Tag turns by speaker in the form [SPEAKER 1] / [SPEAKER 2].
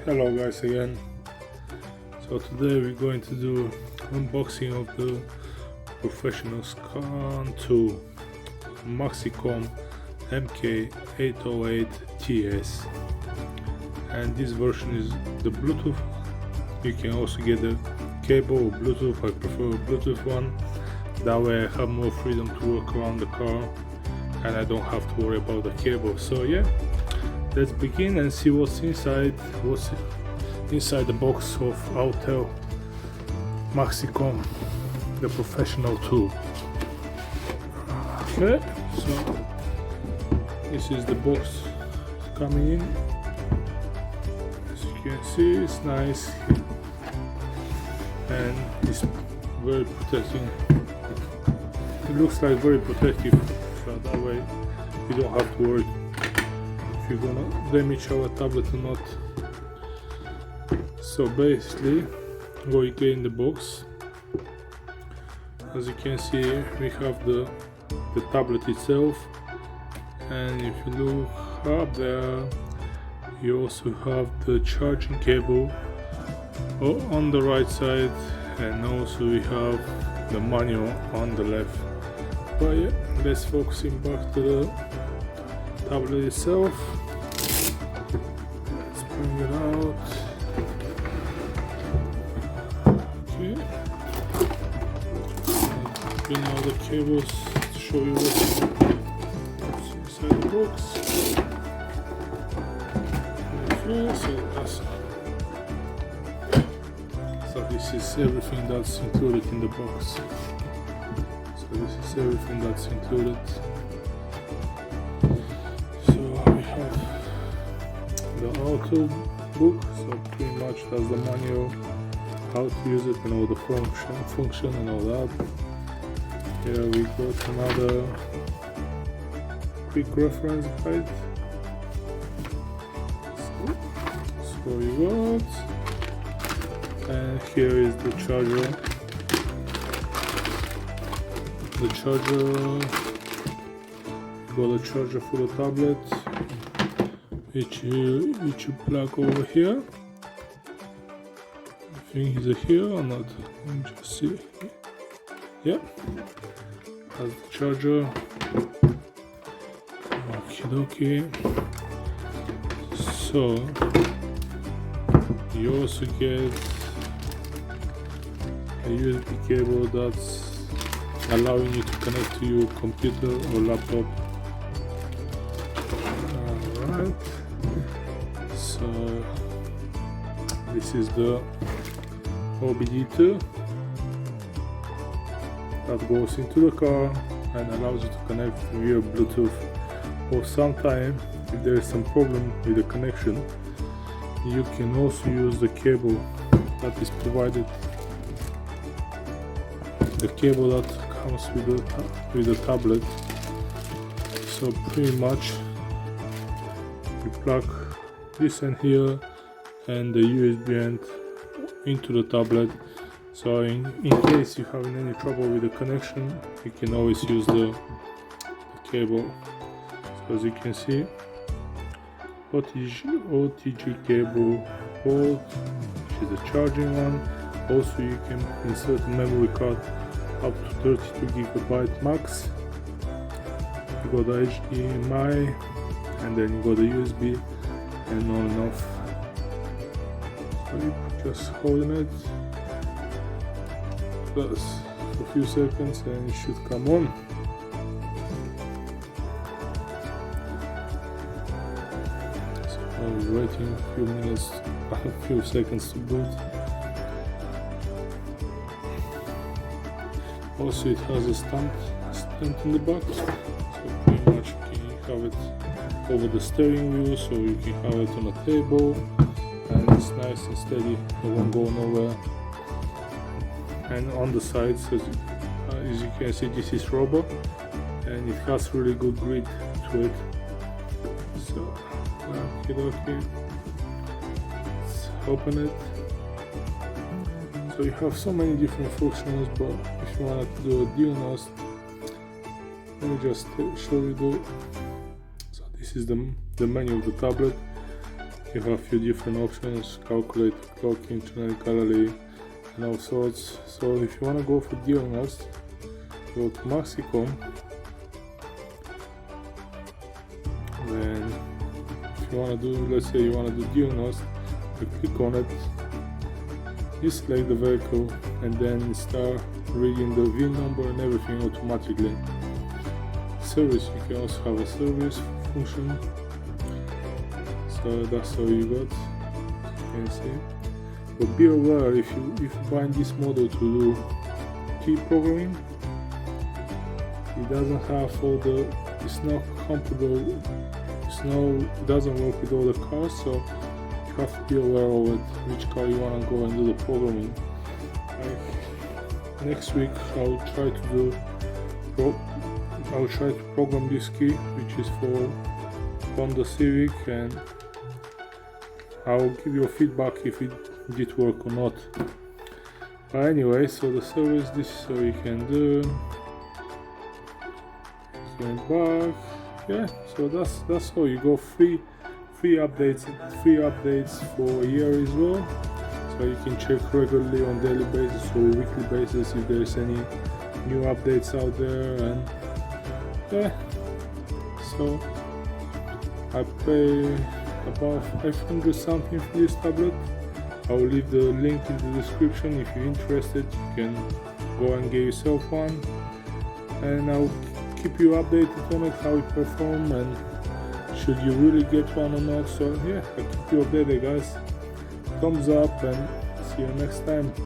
[SPEAKER 1] Hello guys again. So today we're going to do unboxing of the professional scan tool Maxicom Mk808Ts, and this version is the Bluetooth. You can also get the cable or Bluetooth. I prefer a Bluetooth one, that way I have more freedom to work around the car and I don't have to worry about the cable. So yeah, let's begin and see what's inside the box of Autel Maxicom, the professional tool. Okay, so this is the box coming in. As you can see, it's nice and it's very protecting. It looks like very protective, so that way you don't have to worry if you're gonna damage our tablet or not. So basically, what you get in the box, as you can see, we have the tablet itself, and if you look up there, you also have the charging cable on the right side, and also we have the manual on the left. But yeah, let's focusing back to the tablet itself. Let's bring it out. Okay, bring out the cables to show you what's inside the box. Okay, so this is everything that's included in the box. So this is everything that's included. So we have the Autobook, so pretty much that's the manual, how to use it and all the function and all that. Here we got another quick reference guide. So we got, and here is the charger. You got a charger for the tablet, which you plug over here. I think is it here or not? Let me just see. Yeah, that's the charger. Okay. So you also get a USB cable that's allowing you to connect to your computer or laptop. Alright, so this is the OBD2 that goes into the car and allows you to connect via Bluetooth, or sometime if there is some problem with the connection, you can also use the cable that is provided, the cable that comes with the tablet. So pretty much you plug this end here and the USB end into the tablet. So in case you're having any trouble with the connection, you can always use the cable. So as you can see, OTG cable port, which is the charging one. Also you can insert a memory card up to 32 GB max. You got the HDMI, and then you got the USB and on and off. So you just holding it plus a few seconds and it should come on. So I'm waiting a few minutes, a few seconds to boot. Also it has a stand in the back, so pretty much you can have it over the steering wheel, so you can have it on a table and it's nice and steady, it won't go nowhere. And on the sides, as you can see, this is rubber and it has really good grip to it. So okay, let's open it. So you have so many different functions, but if you wanted to do a DNS, let me just show you so this is the menu of the tablet. You you have a few different options: calculator, clock, internet gallery, and all sorts. So if you want to go for diagnost, go to Maxicom. Then if you want to do, let's say you want to do diagnost, you click on it, you select the vehicle, and then start reading the VIN number and everything automatically. Service, you can also have a service function. So that's all you got, you can see. But be aware, if you find this model to do key programming, it doesn't have all the, it's not compatible, it doesn't work with all the cars, so you have to be aware of it, which car you want to go and do the programming. Next week I'll try to program this key, which is for Honda Civic, and I'll give you a feedback if it did work or not. But anyway, so the service, this is how you can do. Going back, yeah. So that's all. You go free updates for a year as well. So you can check regularly on daily basis or weekly basis if there's any new updates out there. And yeah, so I pay about 500 something for this tablet. I will leave the link in the description. If you're interested, you can go and get yourself one, and I'll keep you updated on it, how it performs, and should you really get one or not. So yeah, I'll keep you updated, guys. Thumbs up, and see you next time.